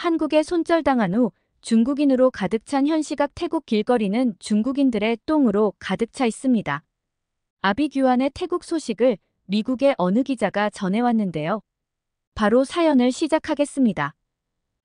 한국에 손절당한 후 중국인으로 가득 찬 현시각 태국 길거리는 중국인들의 똥으로 가득 차 있습니다. 아비규환의 태국 소식을 미국의 어느 기자가 전해왔는데요. 바로 사연을 시작하겠습니다.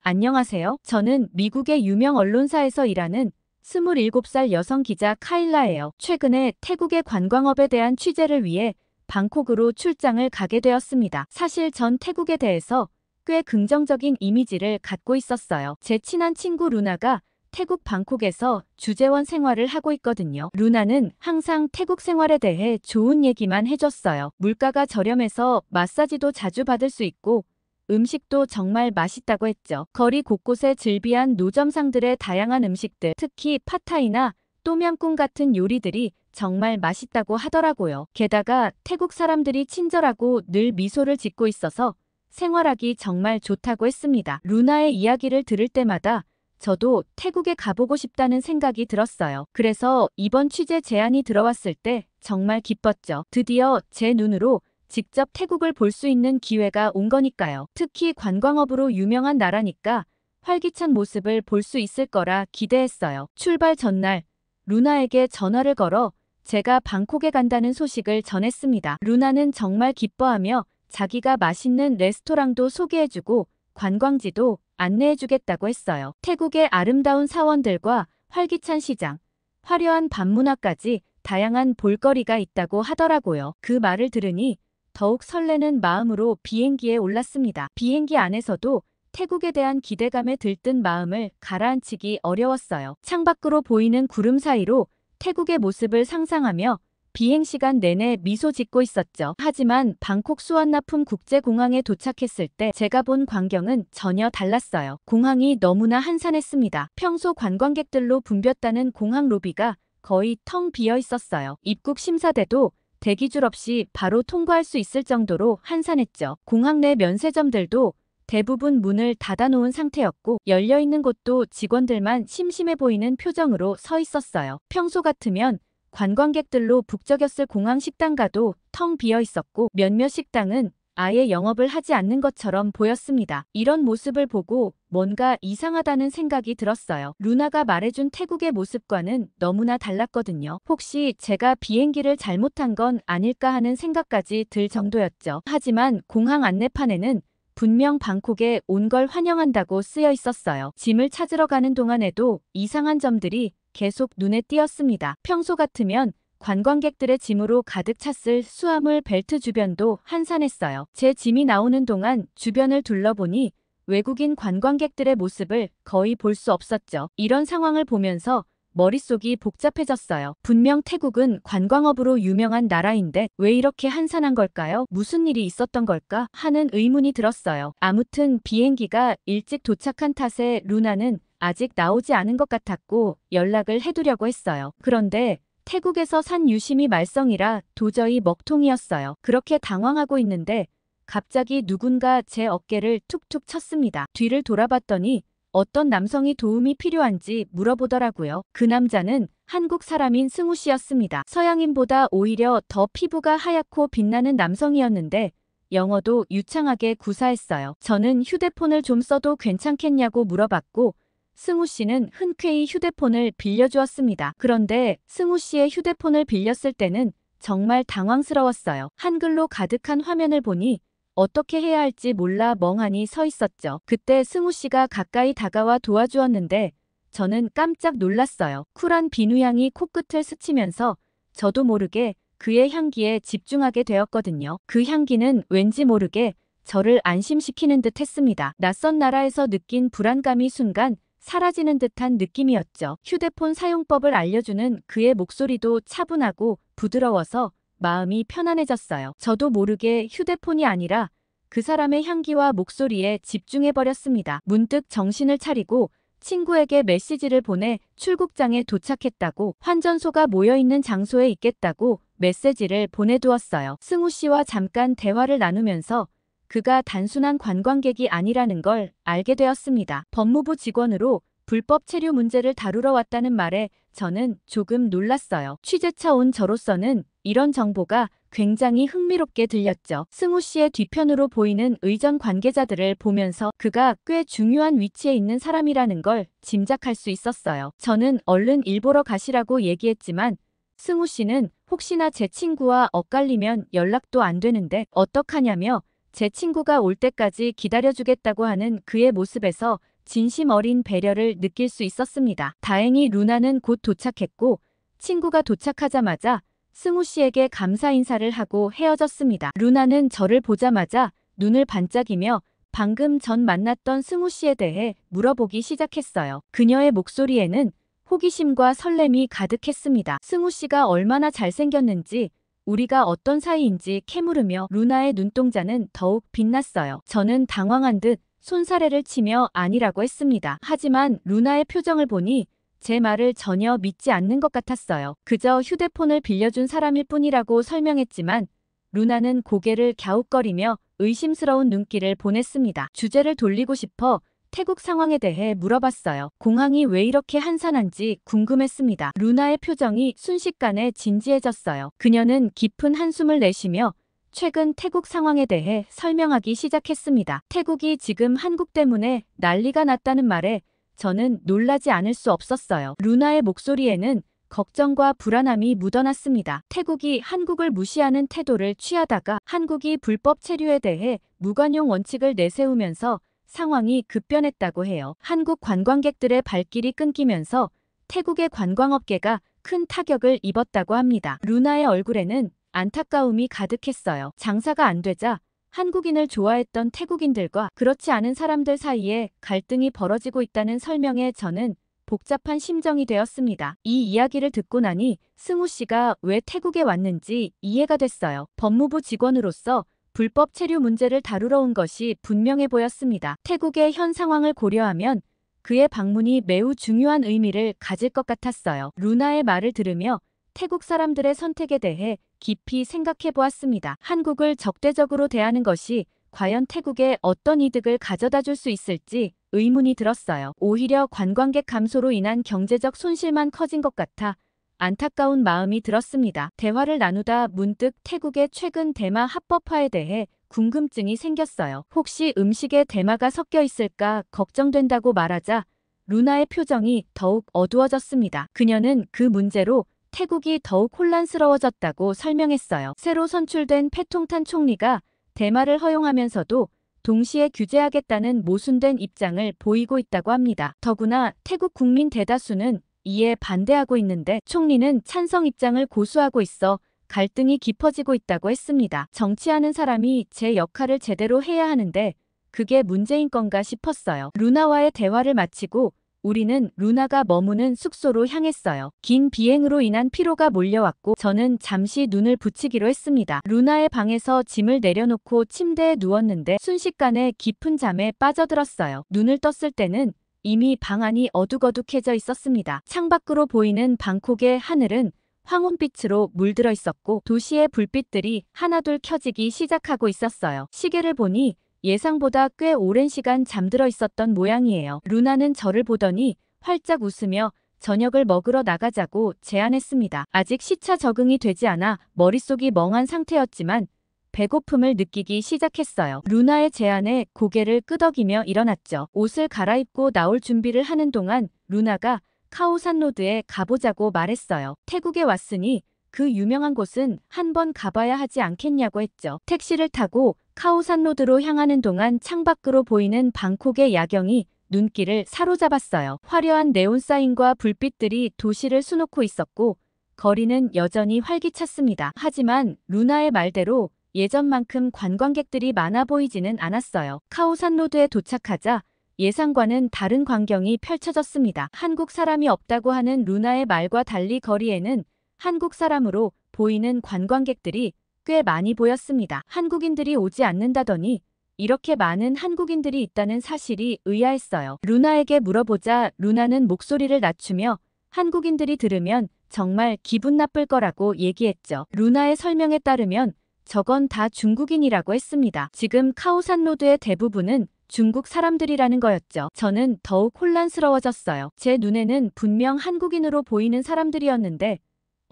안녕하세요. 저는 미국의 유명 언론사에서 일하는 27살 여성 기자 카일라예요. 최근에 태국의 관광업에 대한 취재를 위해 방콕으로 출장을 가게 되었습니다. 사실 전 태국에 대해서 꽤 긍정적인 이미지를 갖고 있었어요. 제 친한 친구 루나가 태국 방콕에서 주재원 생활을 하고 있거든요. 루나는 항상 태국 생활에 대해 좋은 얘기만 해줬어요. 물가가 저렴해서 마사지도 자주 받을 수 있고 음식도 정말 맛있다고 했죠. 거리 곳곳에 즐비한 노점상들의 다양한 음식들, 특히 팟타이나 또미암꿍 같은 요리들이 정말 맛있다고 하더라고요. 게다가 태국 사람들이 친절하고 늘 미소를 짓고 있어서 생활하기 정말 좋다고 했습니다. 루나의 이야기를 들을 때마다 저도 태국에 가보고 싶다는 생각이 들었어요. 그래서 이번 취재 제안이 들어왔을 때 정말 기뻤죠. 드디어 제 눈으로 직접 태국을 볼 수 있는 기회가 온 거니까요. 특히 관광업으로 유명한 나라니까 활기찬 모습을 볼 수 있을 거라 기대했어요. 출발 전날 루나에게 전화를 걸어 제가 방콕에 간다는 소식을 전했습니다. 루나는 정말 기뻐하며 자기가 맛있는 레스토랑도 소개해주고 관광지도 안내해주겠다고 했어요. 태국의 아름다운 사원들과 활기찬 시장, 화려한 밤문화까지 다양한 볼거리가 있다고 하더라고요. 그 말을 들으니 더욱 설레는 마음으로 비행기에 올랐습니다. 비행기 안에서도 태국에 대한 기대감에 들뜬 마음을 가라앉히기 어려웠어요. 창밖으로 보이는 구름 사이로 태국의 모습을 상상하며 비행시간 내내 미소 짓고 있었죠. 하지만 방콕 수완나품 국제공항에 도착했을 때 제가 본 광경은 전혀 달랐어요. 공항이 너무나 한산했습니다. 평소 관광객들로 붐볐다는 공항 로비가 거의 텅 비어 있었어요. 입국 심사대도 대기줄 없이 바로 통과할 수 있을 정도로 한산했죠. 공항 내 면세점들도 대부분 문을 닫아놓은 상태였고 열려있는 곳도 직원들만 심심해 보이는 표정으로 서 있었어요. 평소 같으면 관광객들로 북적였을 공항 식당가도 텅 비어 있었고 몇몇 식당은 아예 영업을 하지 않는 것처럼 보였습니다. 이런 모습을 보고 뭔가 이상하다는 생각이 들었어요. 루나가 말해준 태국의 모습과는 너무나 달랐거든요. 혹시 제가 비행기를 잘못한 건 아닐까 하는 생각까지 들 정도였죠. 하지만 공항 안내판에는 분명 방콕에 온 걸 환영한다고 쓰여 있었어요. 짐을 찾으러 가는 동안에도 이상한 점들이 계속 눈에 띄었습니다. 평소 같으면 관광객들의 짐으로 가득 찼을 수화물 벨트 주변도 한산했어요. 제 짐이 나오는 동안 주변을 둘러보니 외국인 관광객들의 모습을 거의 볼 수 없었죠. 이런 상황을 보면서 머릿속이 복잡해졌어요. 분명 태국은 관광업으로 유명한 나라인데 왜 이렇게 한산한 걸까요? 무슨 일이 있었던 걸까? 하는 의문이 들었어요. 아무튼 비행기가 일찍 도착한 탓에 루나는 아직 나오지 않은 것 같았고 연락을 해두려고 했어요. 그런데 태국에서 산 유심히 말썽이라 도저히 먹통이었어요. 그렇게 당황하고 있는데 갑자기 누군가 제 어깨를 툭툭 쳤습니다. 뒤를 돌아봤더니 어떤 남성이 도움이 필요한지 물어보더라고요. 그 남자는 한국 사람인 승우 씨였습니다. 서양인보다 오히려 더 피부가 하얗고 빛나는 남성이었는데 영어도 유창하게 구사했어요. 저는 휴대폰을 좀 써도 괜찮겠냐고 물어봤고 승우 씨는 흔쾌히 휴대폰을 빌려주었습니다. 그런데 승우 씨의 휴대폰을 빌렸을 때는 정말 당황스러웠어요. 한글로 가득한 화면을 보니 어떻게 해야 할지 몰라 멍하니 서 있었죠. 그때 승우 씨가 가까이 다가와 도와주었는데 저는 깜짝 놀랐어요. 쿨한 비누향이 코끝을 스치면서 저도 모르게 그의 향기에 집중하게 되었거든요. 그 향기는 왠지 모르게 저를 안심시키는 듯 했습니다. 낯선 나라에서 느낀 불안감이 순간 사라지는 듯한 느낌이었죠. 휴대폰 사용법을 알려주는 그의 목소리도 차분하고 부드러워서 마음이 편안해졌어요. 저도 모르게 휴대폰이 아니라 그 사람의 향기와 목소리에 집중해버렸습니다. 문득 정신을 차리고 친구에게 메시지를 보내 출국장에 도착했다고, 환전소가 모여있는 장소에 있겠다고 메시지를 보내두었어요. 승우 씨와 잠깐 대화를 나누면서 그가 단순한 관광객이 아니라는 걸 알게 되었습니다. 법무부 직원으로 불법 체류 문제를 다루러 왔다는 말에 저는 조금 놀랐어요. 취재차 온 저로서는 이런 정보가 굉장히 흥미롭게 들렸죠. 승우 씨의 뒤편으로 보이는 의전 관계자들을 보면서 그가 꽤 중요한 위치에 있는 사람이라는 걸 짐작할 수 있었어요. 저는 얼른 일 보러 가시라고 얘기했지만 승우 씨는 혹시나 제 친구와 엇갈리면 연락도 안 되는데 어떡하냐며 제 친구가 올 때까지 기다려주겠다고 하는 그의 모습에서 진심 어린 배려를 느낄 수 있었습니다. 다행히 루나는 곧 도착했고 친구가 도착하자마자 승우 씨에게 감사 인사를 하고 헤어졌습니다. 루나는 저를 보자마자 눈을 반짝이며 방금 전 만났던 승우 씨에 대해 물어보기 시작했어요. 그녀의 목소리에는 호기심과 설렘이 가득했습니다. 승우 씨가 얼마나 잘생겼는지, 우리가 어떤 사이인지 캐물으며 루나의 눈동자는 더욱 빛났어요. 저는 당황한 듯 손사래를 치며 아니라고 했습니다. 하지만 루나의 표정을 보니 제 말을 전혀 믿지 않는 것 같았어요. 그저 휴대폰을 빌려준 사람일 뿐이라고 설명했지만 루나는 고개를 갸웃거리며 의심스러운 눈길을 보냈습니다. 주제를 돌리고 싶어 태국 상황에 대해 물어봤어요. 공항이 왜 이렇게 한산한지 궁금했습니다. 루나의 표정이 순식간에 진지해졌어요. 그녀는 깊은 한숨을 내쉬며 최근 태국 상황에 대해 설명하기 시작했습니다. 태국이 지금 한국 때문에 난리가 났다는 말에 저는 놀라지 않을 수 없었어요. 루나의 목소리에는 걱정과 불안함이 묻어났습니다. 태국이 한국을 무시하는 태도를 취하다가 한국이 불법 체류에 대해 무관용 원칙을 내세우면서 상황이 급변했다고 해요. 한국 관광객들의 발길이 끊기면서 태국의 관광업계가 큰 타격을 입었다고 합니다. 루나의 얼굴에는 안타까움이 가득했어요. 장사가 안 되자 한국인을 좋아했던 태국인들과 그렇지 않은 사람들 사이에 갈등이 벌어지고 있다는 설명에 저는 복잡한 심정이 되었습니다. 이 이야기를 듣고 나니 승우 씨가 왜 태국에 왔는지 이해가 됐어요. 법무부 직원으로서 불법 체류 문제를 다루러 온 것이 분명해 보였습니다. 태국의 현 상황을 고려하면 그의 방문이 매우 중요한 의미를 가질 것 같았어요. 루나의 말을 들으며 태국 사람들의 선택에 대해 깊이 생각해 보았습니다. 한국을 적대적으로 대하는 것이 과연 태국에 어떤 이득을 가져다 줄 수 있을지 의문이 들었어요. 오히려 관광객 감소로 인한 경제적 손실만 커진 것 같아 안타까운 마음이 들었습니다. 대화를 나누다 문득 태국의 최근 대마 합법화에 대해 궁금증이 생겼어요. 혹시 음식에 대마가 섞여 있을까 걱정된다고 말하자 루나의 표정이 더욱 어두워졌습니다. 그녀는 그 문제로 태국이 더욱 혼란스러워졌다고 설명했어요. 새로 선출된 패통탄 총리가 대마를 허용하면서도 동시에 규제하겠다는 모순된 입장을 보이고 있다고 합니다. 더구나 태국 국민 대다수는 이에 반대하고 있는데 총리는 찬성 입장을 고수하고 있어 갈등이 깊어지고 있다고 했습니다. 정치하는 사람이 제 역할을 제대로 해야 하는데 그게 문제인 건가 싶었어요. 루나와의 대화를 마치고 우리는 루나가 머무는 숙소로 향했어요. 긴 비행으로 인한 피로가 몰려왔고 저는 잠시 눈을 붙이기로 했습니다. 루나의 방에서 짐을 내려놓고 침대에 누웠는데 순식간에 깊은 잠에 빠져들었어요. 눈을 떴을 때는 이미 방 안이 어둑어둑해져 있었습니다. 창밖으로 보이는 방콕의 하늘은 황혼빛으로 물들어 있었고 도시의 불빛들이 하나둘 켜지기 시작하고 있었어요. 시계를 보니 예상보다 꽤 오랜 시간 잠들어 있었던 모양이에요. 루나는 저를 보더니 활짝 웃으며 저녁을 먹으러 나가자고 제안했습니다. 아직 시차 적응이 되지 않아 머릿속이 멍한 상태였지만 배고픔을 느끼기 시작했어요. 루나의 제안에 고개를 끄덕이며 일어났죠. 옷을 갈아입고 나올 준비를 하는 동안 루나가 카오산로드에 가보자고 말했어요. 태국에 왔으니 그 유명한 곳은 한번 가봐야 하지 않겠냐고 했죠. 택시를 타고 카오산로드로 향하는 동안 창밖으로 보이는 방콕의 야경이 눈길을 사로잡았어요. 화려한 네온사인과 불빛들이 도시를 수놓고 있었고 거리는 여전히 활기찼습니다. 하지만 루나의 말대로 예전만큼 관광객들이 많아 보이지는 않았어요. 카오산로드에 도착하자 예상과는 다른 광경이 펼쳐졌습니다. 한국 사람이 없다고 하는 루나의 말과 달리 거리에는 한국 사람으로 보이는 관광객들이 꽤 많이 보였습니다. 한국인들이 오지 않는다더니 이렇게 많은 한국인들이 있다는 사실이 의아했어요. 루나에게 물어보자 루나는 목소리를 낮추며 한국인들이 들으면 정말 기분 나쁠 거라고 얘기했죠. 루나의 설명에 따르면 저건 다 중국인이라고 했습니다. 지금 카오산로드의 대부분은 중국 사람들이라는 거였죠. 저는 더욱 혼란스러워졌어요. 제 눈에는 분명 한국인으로 보이는 사람들이었는데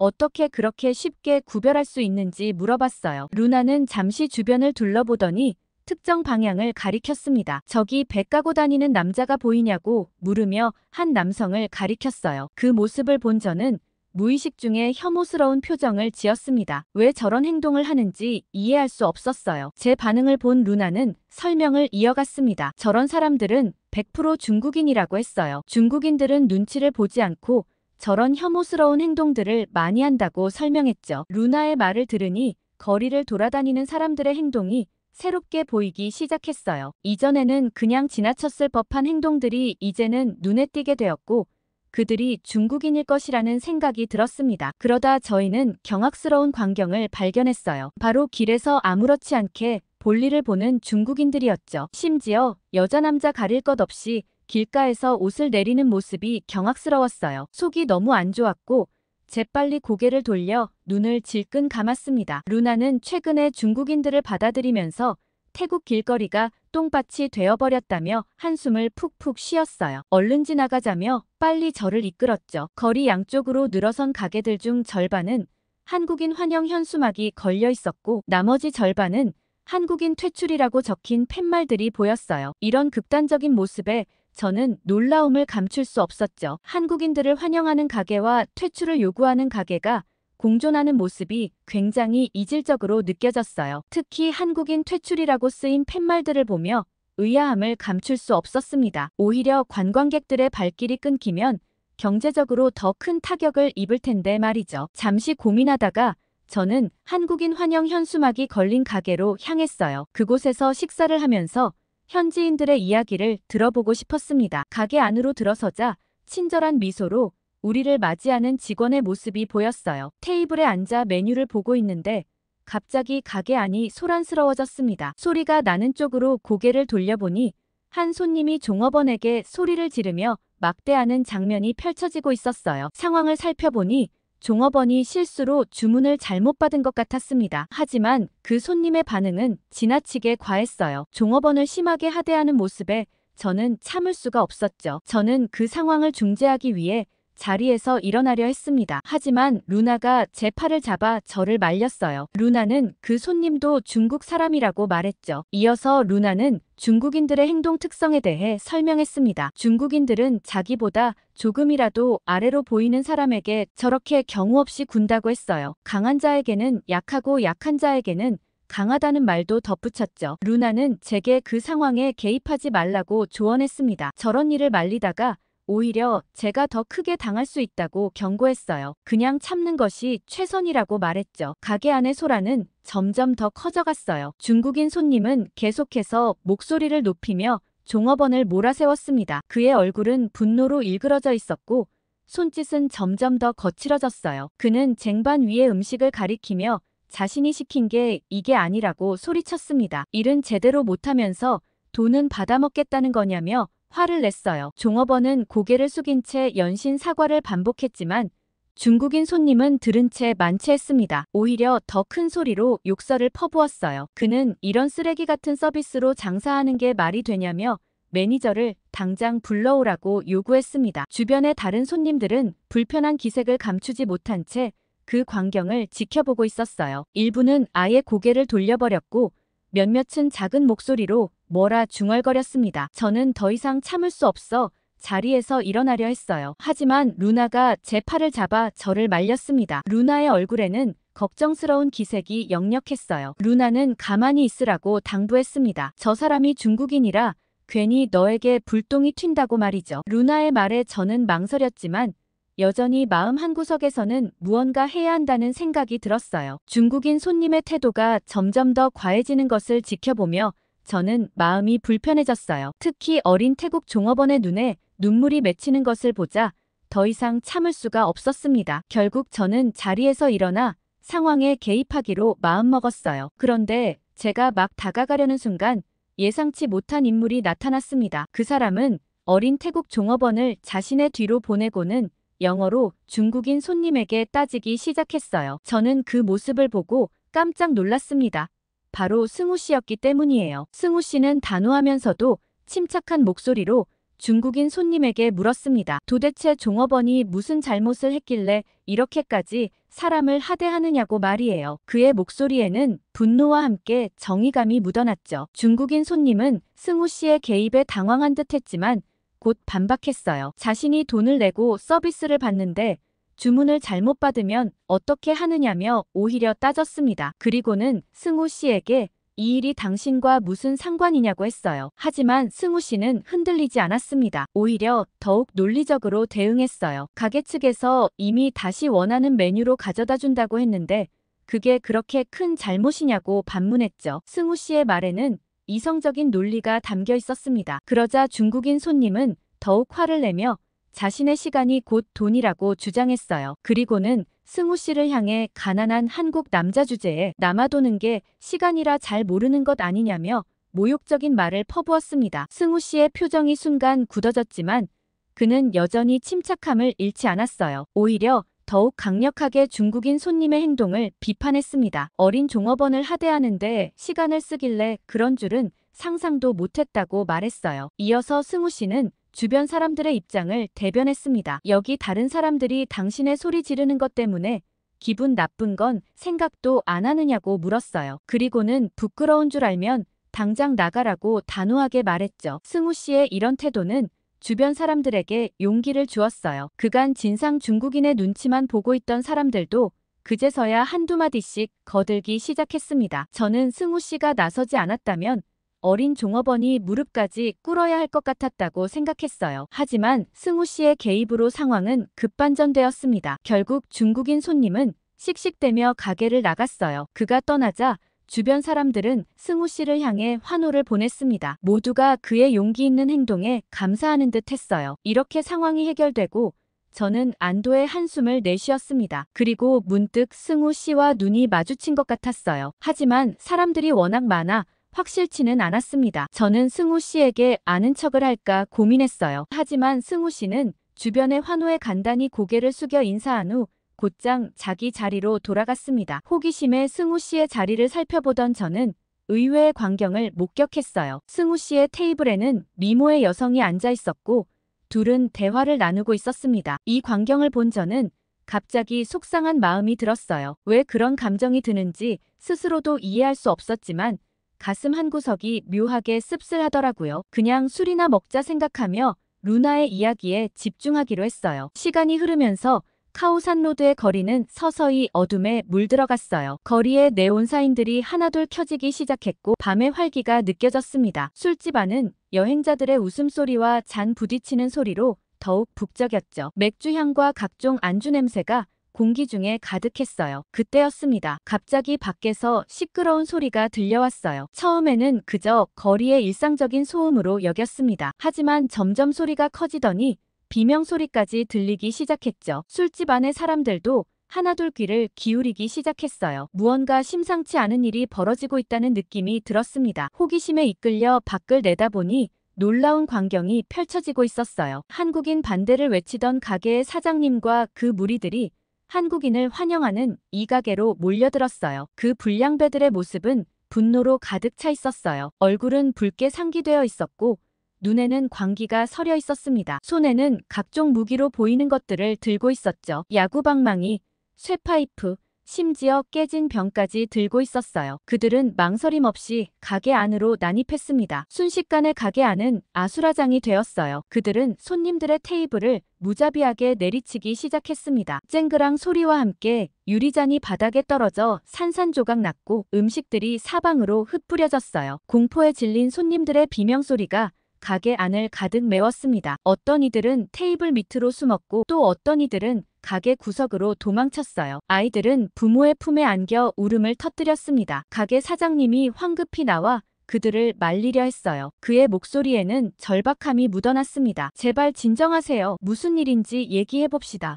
어떻게 그렇게 쉽게 구별할 수 있는지 물어봤어요. 루나는 잠시 주변을 둘러보더니 특정 방향을 가리켰습니다. 저기 배 까고 다니는 남자가 보이냐고 물으며 한 남성을 가리켰어요. 그 모습을 본 저는 무의식 중에 혐오스러운 표정을 지었습니다. 왜 저런 행동을 하는지 이해할 수 없었어요. 제 반응을 본 루나는 설명을 이어갔습니다. 저런 사람들은 100% 중국인이라고 했어요. 중국인들은 눈치를 보지 않고 저런 혐오스러운 행동들을 많이 한다고 설명했죠. 루나의 말을 들으니 거리를 돌아다니는 사람들의 행동이 새롭게 보이기 시작했어요. 이전에는 그냥 지나쳤을 법한 행동들이 이제는 눈에 띄게 되었고 그들이 중국인일 것이라는 생각이 들었습니다. 그러다 저희는 경악스러운 광경을 발견했어요. 바로 길에서 아무렇지 않게 볼일을 보는 중국인들이었죠. 심지어 여자 남자 가릴 것 없이 길가에서 옷을 내리는 모습이 경악스러웠어요. 속이 너무 안 좋았고 재빨리 고개를 돌려 눈을 질끈 감았습니다. 루나는 최근에 중국인들을 받아들이면서 태국 길거리가 똥밭이 되어버렸다며 한숨을 푹푹 쉬었어요. 얼른 지나가자며 빨리 저를 이끌었죠. 거리 양쪽으로 늘어선 가게들 중 절반은 한국인 환영 현수막이 걸려 있었고 나머지 절반은 한국인 퇴출이라고 적힌 팻말들이 보였어요. 이런 극단적인 모습에 저는 놀라움을 감출 수 없었죠. 한국인들을 환영하는 가게와 퇴출을 요구하는 가게가 공존하는 모습이 굉장히 이질적으로 느껴졌어요. 특히 한국인 퇴출이라고 쓰인 팻말들을 보며 의아함을 감출 수 없었습니다. 오히려 관광객들의 발길이 끊기면 경제적으로 더 큰 타격을 입을 텐데 말이죠. 잠시 고민하다가 저는 한국인 환영 현수막이 걸린 가게로 향했어요. 그곳에서 식사를 하면서 현지인들의 이야기를 들어보고 싶었습니다. 가게 안으로 들어서자 친절한 미소로 우리를 맞이하는 직원의 모습이 보였어요. 테이블에 앉아 메뉴를 보고 있는데 갑자기 가게 안이 소란스러워졌습니다. 소리가 나는 쪽으로 고개를 돌려보니 한 손님이 종업원에게 소리를 지르며 막대하는 장면이 펼쳐지고 있었어요. 상황을 살펴보니 종업원이 실수로 주문을 잘못 받은 것 같았습니다. 하지만 그 손님의 반응은 지나치게 과했어요. 종업원을 심하게 하대하는 모습에 저는 참을 수가 없었죠. 저는 그 상황을 중재하기 위해 자리에서 일어나려 했습니다. 하지만 루나가 제 팔을 잡아 저를 말렸어요. 루나는 그 손님도 중국 사람이라고 말했죠. 이어서 루나는 중국인들의 행동 특성에 대해 설명했습니다. 중국인들은 자기보다 조금이라도 아래로 보이는 사람에게 저렇게 경우 없이 군다고 했어요. 강한 자에게는 약하고 약한 자에게는 강하다는 말도 덧붙였죠. 루나는 제게 그 상황에 개입하지 말라고 조언했습니다. 저런 일을 말리다가 오히려 제가 더 크게 당할 수 있다고 경고했어요. 그냥 참는 것이 최선이라고 말했죠. 가게 안의 소란은 점점 더 커져갔어요. 중국인 손님은 계속해서 목소리를 높이며 종업원을 몰아세웠습니다. 그의 얼굴은 분노로 일그러져 있었고 손짓은 점점 더 거칠어졌어요. 그는 쟁반 위의 음식을 가리키며 자신이 시킨 게 이게 아니라고 소리쳤습니다. 일은 제대로 못하면서 돈은 받아먹겠다는 거냐며 화를 냈어요. 종업원은 고개를 숙인 채 연신 사과를 반복했지만 중국인 손님은 들은 채 만취했습니다. 오히려 더 큰 소리로 욕설을 퍼부었어요. 그는 이런 쓰레기 같은 서비스로 장사하는 게 말이 되냐며 매니저를 당장 불러오라고 요구했습니다. 주변의 다른 손님들은 불편한 기색을 감추지 못한 채 그 광경을 지켜보고 있었어요. 일부는 아예 고개를 돌려버렸고 몇몇은 작은 목소리로 뭐라 중얼거렸습니다. 저는 더 이상 참을 수 없어 자리에서 일어나려 했어요. 하지만 루나가 제 팔을 잡아 저를 말렸습니다. 루나의 얼굴에는 걱정스러운 기색이 역력했어요. 루나는 가만히 있으라고 당부했습니다. 저 사람이 중국인이라 괜히 너에게 불똥이 튄다고 말이죠. 루나의 말에 저는 망설였지만 여전히 마음 한구석에서는 무언가 해야 한다는 생각이 들었어요. 중국인 손님의 태도가 점점 더 과해지는 것을 지켜보며 저는 마음이 불편해졌어요. 특히 어린 태국 종업원의 눈에 눈물이 맺히는 것을 보자 더 이상 참을 수가 없었습니다. 결국 저는 자리에서 일어나 상황에 개입하기로 마음먹었어요. 그런데 제가 막 다가가려는 순간 예상치 못한 인물이 나타났습니다. 그 사람은 어린 태국 종업원을 자신의 뒤로 보내고는 영어로 중국인 손님에게 따지기 시작했어요. 저는 그 모습을 보고 깜짝 놀랐습니다. 바로 승우 씨였기 때문이에요. 승우 씨는 단호하면서도 침착한 목소리로 중국인 손님에게 물었습니다. 도대체 종업원이 무슨 잘못을 했길래 이렇게까지 사람을 하대하느냐고 말이에요. 그의 목소리에는 분노와 함께 정의감이 묻어났죠. 중국인 손님은 승우 씨의 개입에 당황한 듯 했지만 곧 반박했어요. 자신이 돈을 내고 서비스를 받는데 주문을 잘못 받으면 어떻게 하느냐며 오히려 따졌습니다. 그리고는 승우 씨에게 이 일이 당신과 무슨 상관이냐고 했어요. 하지만 승우 씨는 흔들리지 않았습니다. 오히려 더욱 논리적으로 대응했어요. 가게 측에서 이미 다시 원하는 메뉴로 가져다 준다고 했는데 그게 그렇게 큰 잘못이냐고 반문했죠. 승우 씨의 말에는 이성적인 논리가 담겨 있었습니다. 그러자 중국인 손님은 더욱 화를 내며 자신의 시간이 곧 돈이라고 주장했어요. 그리고는 승우 씨를 향해 가난한 한국 남자 주제에 남아도는 게 시간이라 잘 모르는 것 아니냐며 모욕적인 말을 퍼부었습니다. 승우 씨의 표정이 순간 굳어졌지만 그는 여전히 침착함을 잃지 않았어요. 오히려 더욱 강력하게 중국인 손님의 행동을 비판했습니다. 어린 종업원을 하대하는데 시간을 쓰길래 그런 줄은 상상도 못했다고 말했어요. 이어서 승우 씨는 주변 사람들의 입장을 대변했습니다. 여기 다른 사람들이 당신의 소리 지르는 것 때문에 기분 나쁜 건 생각도 안 하느냐고 물었어요. 그리고는 부끄러운 줄 알면 당장 나가라고 단호하게 말했죠. 승우 씨의 이런 태도는 주변 사람들에게 용기를 주었어요. 그간 진상 중국인의 눈치만 보고 있던 사람들도 그제서야 한두 마디씩 거들기 시작했습니다. 저는 승우 씨가 나서지 않았다면 어린 종업원이 무릎까지 꿇어야 할 것 같았다고 생각했어요. 하지만 승우 씨의 개입으로 상황은 급반전되었습니다. 결국 중국인 손님은 씩씩대며 가게를 나갔어요. 그가 떠나자 주변 사람들은 승우 씨를 향해 환호를 보냈습니다. 모두가 그의 용기 있는 행동에 감사하는 듯 했어요. 이렇게 상황이 해결되고 저는 안도의 한숨을 내쉬었습니다. 그리고 문득 승우 씨와 눈이 마주친 것 같았어요. 하지만 사람들이 워낙 많아 확실치는 않았습니다. 저는 승우 씨에게 아는 척을 할까 고민했어요. 하지만 승우 씨는 주변의 환호에 간단히 고개를 숙여 인사한 후 곧장 자기 자리로 돌아갔습니다. 호기심에 승우 씨의 자리를 살펴보던 저는 의외의 광경을 목격했어요. 승우 씨의 테이블에는 미모의 여성이 앉아 있었고 둘은 대화를 나누고 있었습니다. 이 광경을 본 저는 갑자기 속상한 마음이 들었어요. 왜 그런 감정이 드는지 스스로도 이해할 수 없었지만 가슴 한구석이 묘하게 씁쓸하더라고요. 그냥 술이나 먹자 생각하며 루나의 이야기에 집중하기로 했어요. 시간이 흐르면서 카오산로드의 거리는 서서히 어둠에 물들어갔어요. 거리에 네온사인들이 하나둘 켜지기 시작했고 밤의 활기가 느껴졌습니다. 술집 안은 여행자들의 웃음소리와 잔 부딪히는 소리로 더욱 북적였죠. 맥주향과 각종 안주 냄새가 공기 중에 가득했어요. 그때였습니다. 갑자기 밖에서 시끄러운 소리가 들려왔어요. 처음에는 그저 거리의 일상적인 소음으로 여겼습니다. 하지만 점점 소리가 커지더니 비명소리까지 들리기 시작했죠. 술집 안의 사람들도 하나둘 귀를 기울이기 시작했어요. 무언가 심상치 않은 일이 벌어지고 있다는 느낌이 들었습니다. 호기심에 이끌려 밖을 내다보니 놀라운 광경이 펼쳐지고 있었어요. 한국인 반대를 외치던 가게의 사장님과 그 무리들이 한국인을 환영하는 이 가게로 몰려들었어요. 그 불량배들의 모습은 분노로 가득 차 있었어요. 얼굴은 붉게 상기되어 있었고 눈에는 광기가 서려 있었습니다. 손에는 각종 무기로 보이는 것들을 들고 있었죠. 야구방망이, 쇠파이프, 심지어 깨진 병까지 들고 있었어요. 그들은 망설임 없이 가게 안으로 난입했습니다. 순식간에 가게 안은 아수라장이 되었어요. 그들은 손님들의 테이블을 무자비하게 내리치기 시작했습니다. 쨍그랑 소리와 함께 유리잔이 바닥에 떨어져 산산조각 났고 음식들이 사방으로 흩뿌려졌어요. 공포에 질린 손님들의 비명소리가 가게 안을 가득 메웠습니다. 어떤 이들은 테이블 밑으로 숨었고 또 어떤 이들은 가게 구석으로 도망쳤어요. 아이들은 부모의 품에 안겨 울음을 터뜨렸습니다. 가게 사장님이 황급히 나와 그들을 말리려 했어요. 그의 목소리에는 절박함이 묻어났습니다. 제발 진정하세요. 무슨 일인지 얘기해봅시다.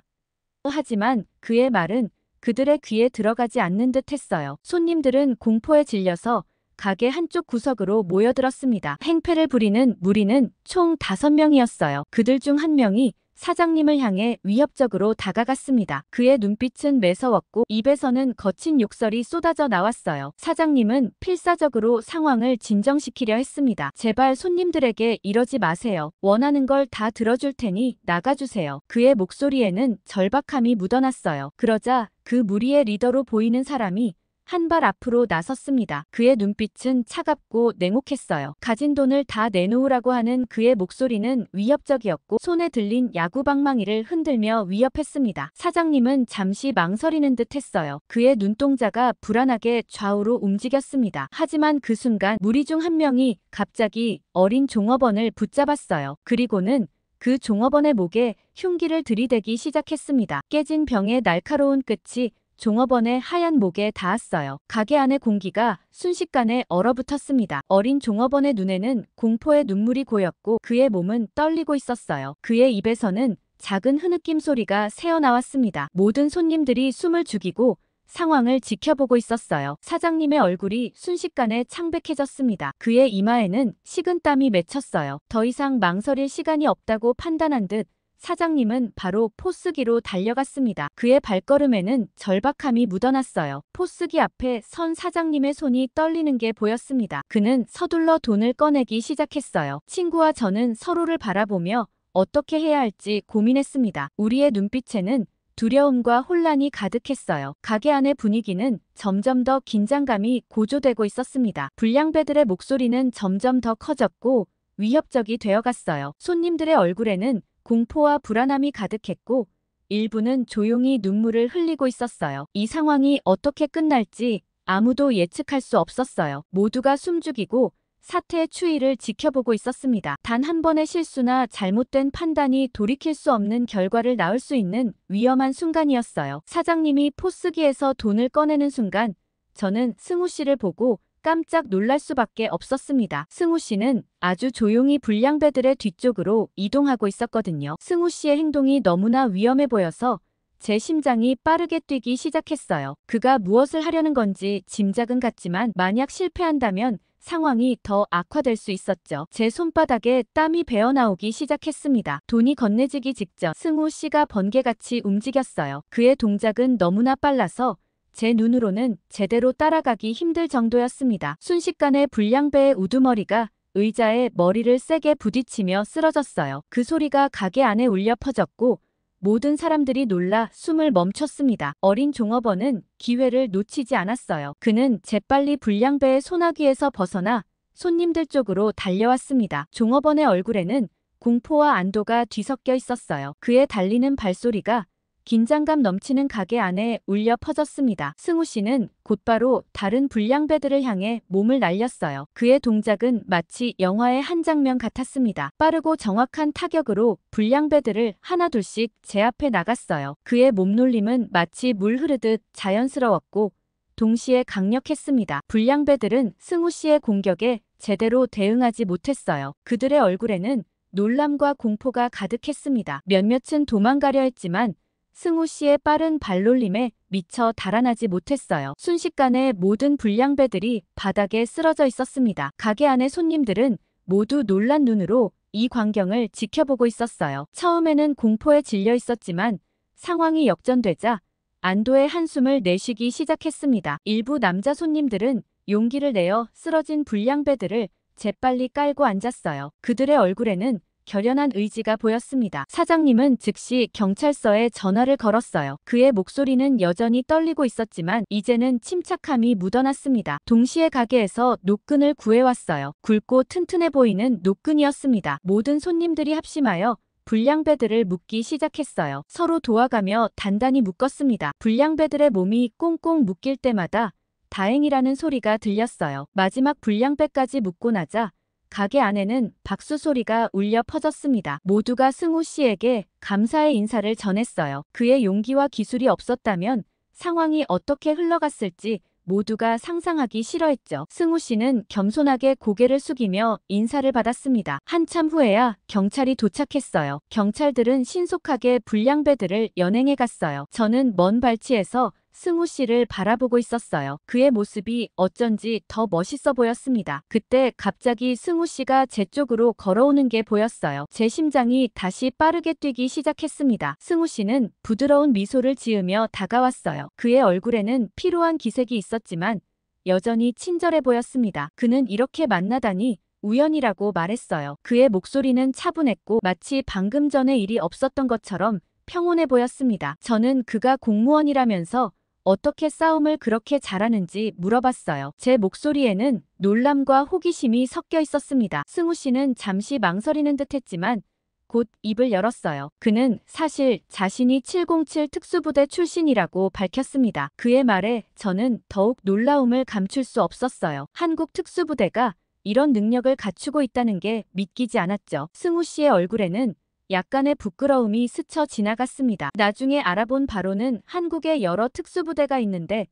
하지만 그의 말은 그들의 귀에 들어가지 않는 듯 했어요. 손님들은 공포에 질려서 가게 한쪽 구석으로 모여들었습니다. 행패를 부리는 무리는 총 5명이었어요. 그들 중 한 명이 사장님을 향해 위협적으로 다가갔습니다. 그의 눈빛은 매서웠고 입에서는 거친 욕설이 쏟아져 나왔어요. 사장님은 필사적으로 상황을 진정시키려 했습니다. 제발 손님들에게 이러지 마세요. 원하는 걸 다 들어줄 테니 나가주세요. 그의 목소리에는 절박함이 묻어났어요. 그러자 그 무리의 리더로 보이는 사람이 한 발 앞으로 나섰습니다. 그의 눈빛은 차갑고 냉혹했어요. 가진 돈을 다 내놓으라고 하는 그의 목소리는 위협적이었고 손에 들린 야구방망이를 흔들며 위협했습니다. 사장님은 잠시 망설이는 듯 했어요. 그의 눈동자가 불안하게 좌우로 움직였습니다. 하지만 그 순간 무리 중 한 명이 갑자기 어린 종업원을 붙잡았어요. 그리고는 그 종업원의 목에 흉기를 들이대기 시작했습니다. 깨진 병의 날카로운 끝이 종업원의 하얀 목에 닿았어요. 가게 안의 공기가 순식간에 얼어붙었습니다. 어린 종업원의 눈에는 공포의 눈물이 고였고 그의 몸은 떨리고 있었어요. 그의 입에서는 작은 흐느낌 소리가 새어나왔습니다. 모든 손님들이 숨을 죽이고 상황을 지켜보고 있었어요. 사장님의 얼굴이 순식간에 창백해졌습니다. 그의 이마에는 식은땀이 맺혔어요. 더 이상 망설일 시간이 없다고 판단한 듯 사장님은 바로 포스기로 달려갔습니다. 그의 발걸음에는 절박함이 묻어났어요. 포스기 앞에 선 사장님의 손이 떨리는 게 보였습니다. 그는 서둘러 돈을 꺼내기 시작했어요. 친구와 저는 서로를 바라보며 어떻게 해야 할지 고민했습니다. 우리의 눈빛에는 두려움과 혼란이 가득했어요. 가게 안의 분위기는 점점 더 긴장감이 고조되고 있었습니다. 불량배들의 목소리는 점점 더 커졌고 위협적이 되어갔어요. 손님들의 얼굴에는 공포와 불안함이 가득했고 일부는 조용히 눈물을 흘리고 있었어요. 이 상황이 어떻게 끝날지 아무도 예측할 수 없었어요. 모두가 숨죽이고 사태의 추이를 지켜보고 있었습니다. 단 한 번의 실수나 잘못된 판단이 돌이킬 수 없는 결과를 낳을 수 있는 위험한 순간이었어요. 사장님이 포스기에서 돈을 꺼내는 순간 저는 승우 씨를 보고 깜짝 놀랄 수밖에 없었습니다. 승우 씨는 아주 조용히 불량배들의 뒤쪽으로 이동하고 있었거든요. 승우 씨의 행동이 너무나 위험해 보여서 제 심장이 빠르게 뛰기 시작했어요. 그가 무엇을 하려는 건지 짐작은 갔지만 만약 실패한다면 상황이 더 악화될 수 있었죠. 제 손바닥에 땀이 배어나오기 시작했습니다. 돈이 건네지기 직전 승우 씨가 번개같이 움직였어요. 그의 동작은 너무나 빨라서 제 눈으로는 제대로 따라가기 힘들 정도였습니다. 순식간에 불량배의 우두머리가 의자에 머리를 세게 부딪히며 쓰러졌어요. 그 소리가 가게 안에 울려 퍼졌고 모든 사람들이 놀라 숨을 멈췄습니다. 어린 종업원은 기회를 놓치지 않았어요. 그는 재빨리 불량배의 소나기에서 벗어나 손님들 쪽으로 달려왔습니다. 종업원의 얼굴에는 공포와 안도가 뒤섞여 있었어요. 그의 달리는 발소리가 긴장감 넘치는 가게 안에 울려 퍼졌습니다. 승우 씨는 곧바로 다른 불량배들을 향해 몸을 날렸어요. 그의 동작은 마치 영화의 한 장면 같았습니다. 빠르고 정확한 타격으로 불량배들을 하나둘씩 제 앞에 나갔어요. 그의 몸놀림은 마치 물 흐르듯 자연스러웠고 동시에 강력했습니다. 불량배들은 승우 씨의 공격에 제대로 대응하지 못했어요. 그들의 얼굴에는 놀람과 공포가 가득했습니다. 몇몇은 도망가려 했지만 승우 씨의 빠른 발놀림에 미처 달아나지 못했어요. 순식간에 모든 불량배들이 바닥에 쓰러져 있었습니다. 가게 안의 손님들은 모두 놀란 눈으로 이 광경을 지켜보고 있었어요. 처음에는 공포에 질려 있었지만 상황이 역전되자 안도의 한숨을 내쉬기 시작했습니다. 일부 남자 손님들은 용기를 내어 쓰러진 불량배들을 재빨리 깔고 앉았어요. 그들의 얼굴에는 결연한 의지가 보였습니다. 사장님은 즉시 경찰서에 전화를 걸었어요. 그의 목소리는 여전히 떨리고 있었지만 이제는 침착함이 묻어났습니다. 동시에 가게에서 노끈을 구해왔어요. 굵고 튼튼해 보이는 노끈이었습니다. 모든 손님들이 합심하여 불량배들을 묶기 시작했어요. 서로 도와가며 단단히 묶었습니다. 불량배들의 몸이 꽁꽁 묶일 때마다 다행이라는 소리가 들렸어요. 마지막 불량배까지 묶고 나자 가게 안에는 박수 소리가 울려 퍼졌습니다. 모두가 승우 씨에게 감사의 인사를 전했어요. 그의 용기와 기술이 없었다면 상황이 어떻게 흘러갔을지 모두가 상상하기 싫어했죠. 승우 씨는 겸손하게 고개를 숙이며 인사를 받았습니다. 한참 후에야 경찰이 도착했어요. 경찰들은 신속하게 불량배들을 연행해 갔어요. 저는 먼 발치에서 승우 씨를 바라보고 있었어요. 그의 모습이 어쩐지 더 멋있어 보였습니다. 그때 갑자기 승우 씨가 제 쪽으로 걸어오는 게 보였어요. 제 심장이 다시 빠르게 뛰기 시작했습니다. 승우 씨는 부드러운 미소를 지으며 다가왔어요. 그의 얼굴에는 피로한 기색이 있었지만 여전히 친절해 보였습니다. 그는 이렇게 만나다니 우연이라고 말했어요. 그의 목소리는 차분했고 마치 방금 전에 일이 없었던 것처럼 평온해 보였습니다. 저는 그가 공무원이라면서 어떻게 싸움을 그렇게 잘하는지 물어봤어요. 제 목소리에는 놀람과 호기심이 섞여 있었습니다. 승우 씨는 잠시 망설이는 듯했지만 곧 입을 열었어요. 그는 사실 자신이 707 특수부대 출신이라고 밝혔습니다. 그의 말에 저는 더욱 놀라움을 감출 수 없었어요. 한국 특수부대가 이런 능력을 갖추고 있다는 게 믿기지 않았죠. 승우 씨의 얼굴에는 약간의 부끄러움이 스쳐 지나갔습니다. 나중에 알아본 바로는 한국에 여러 특수부대가 있는데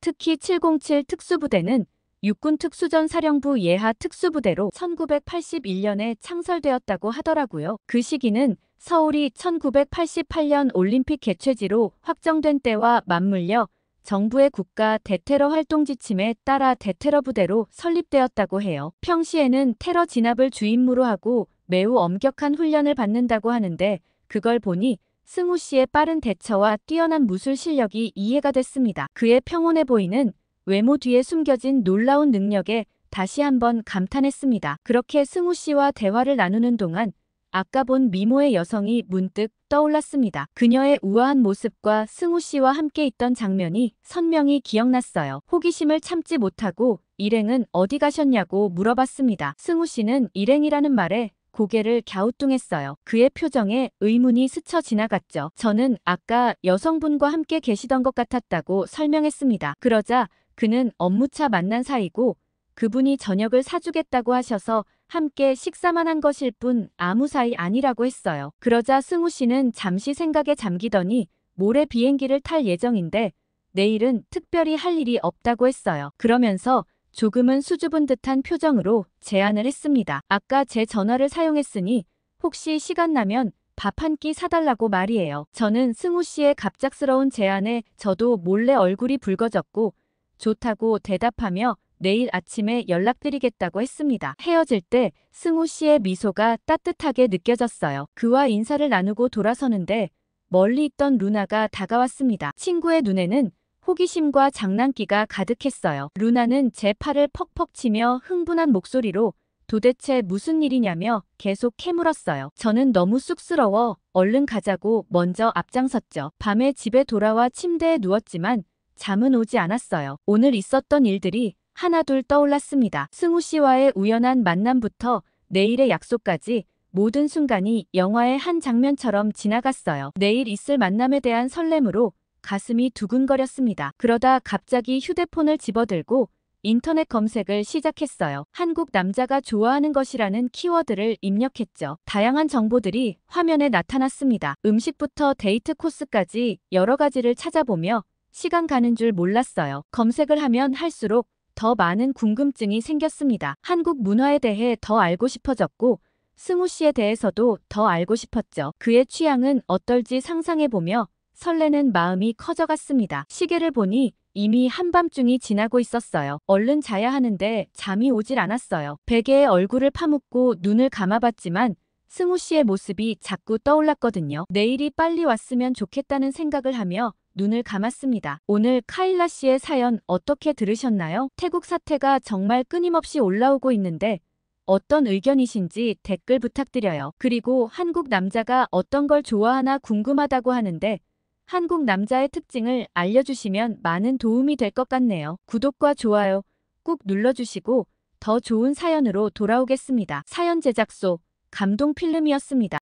특히 707 특수부대는 육군 특수전 사령부 예하 특수부대로 1981년에 창설되었다고 하더라고요. 그 시기는 서울이 1988년 올림픽 개최지로 확정된 때와 맞물려 정부의 국가 대테러 활동 지침에 따라 대테러 부대로 설립되었다고 해요. 평시에는 테러 진압을 주임무로 하고 매우 엄격한 훈련을 받는다고 하는데 그걸 보니 승우 씨의 빠른 대처와 뛰어난 무술 실력이 이해가 됐습니다. 그의 평온해 보이는 외모 뒤에 숨겨진 놀라운 능력에 다시 한번 감탄했습니다. 그렇게 승우 씨와 대화를 나누는 동안 아까 본 미모의 여성이 문득 떠올랐습니다. 그녀의 우아한 모습과 승우 씨와 함께 있던 장면이 선명히 기억났어요. 호기심을 참지 못하고 일행은 어디 가셨냐고 물어봤습니다. 승우 씨는 일행이라는 말에 고개를 갸우뚱했어요. 그의 표정에 의문이 스쳐 지나갔죠. 저는 아까 여성분과 함께 계시던 것 같았다고 설명했습니다. 그러자 그는 업무차 만난 사이고 그분이 저녁을 사주겠다고 하셔서 함께 식사만 한 것일 뿐 아무 사이 아니라고 했어요. 그러자 승우 씨는 잠시 생각에 잠기더니 모레 비행기를 탈 예정인데 내일은 특별히 할 일이 없다고 했어요. 그러면서 조금은 수줍은 듯한 표정으로 제안을 했습니다. 아까 제 전화를 사용했으니 혹시 시간 나면 밥 한 끼 사달라고 말이에요. 저는 승우 씨의 갑작스러운 제안에 저도 몰래 얼굴이 붉어졌고 좋다고 대답하며 내일 아침에 연락드리겠다고 했습니다. 헤어질 때 승우 씨의 미소가 따뜻하게 느껴졌어요. 그와 인사를 나누고 돌아서는데 멀리 있던 루나가 다가왔습니다. 친구의 눈에는 호기심과 장난기가 가득했어요. 루나는 제 팔을 퍽퍽 치며 흥분한 목소리로 도대체 무슨 일이냐며 계속 캐물었어요. 저는 너무 쑥스러워 얼른 가자고 먼저 앞장섰죠. 밤에 집에 돌아와 침대에 누웠지만 잠은 오지 않았어요. 오늘 있었던 일들이 하나둘 떠올랐습니다. 승우 씨와의 우연한 만남부터 내일의 약속까지 모든 순간이 영화의 한 장면처럼 지나갔어요. 내일 있을 만남에 대한 설렘으로 가슴이 두근거렸습니다. 그러다 갑자기 휴대폰을 집어들고 인터넷 검색을 시작했어요. 한국 남자가 좋아하는 것이라는 키워드를 입력했죠. 다양한 정보들이 화면에 나타났습니다. 음식부터 데이트 코스까지 여러 가지를 찾아보며 시간 가는 줄 몰랐어요. 검색을 하면 할수록 더 많은 궁금증이 생겼습니다. 한국 문화에 대해 더 알고 싶어졌고 승우 씨에 대해서도 더 알고 싶었죠. 그의 취향은 어떨지 상상해보며 설레는 마음이 커져갔습니다. 시계를 보니 이미 한밤중이 지나고 있었어요. 얼른 자야 하는데 잠이 오질 않았어요. 베개에 얼굴을 파묻고 눈을 감아봤지만 승우 씨의 모습이 자꾸 떠올랐거든요. 내일이 빨리 왔으면 좋겠다는 생각을 하며 눈을 감았습니다. 오늘 카일라 씨의 사연 어떻게 들으셨나요? 태국 사태가 정말 끊임없이 올라오고 있는데 어떤 의견이신지 댓글 부탁드려요. 그리고 한국 남자가 어떤 걸 좋아하나 궁금하다고 하는데 한국 남자의 특징을 알려주시면 많은 도움이 될 것 같네요. 구독과 좋아요 꾹 눌러주시고 더 좋은 사연으로 돌아오겠습니다. 사연 제작소 감동필름이었습니다.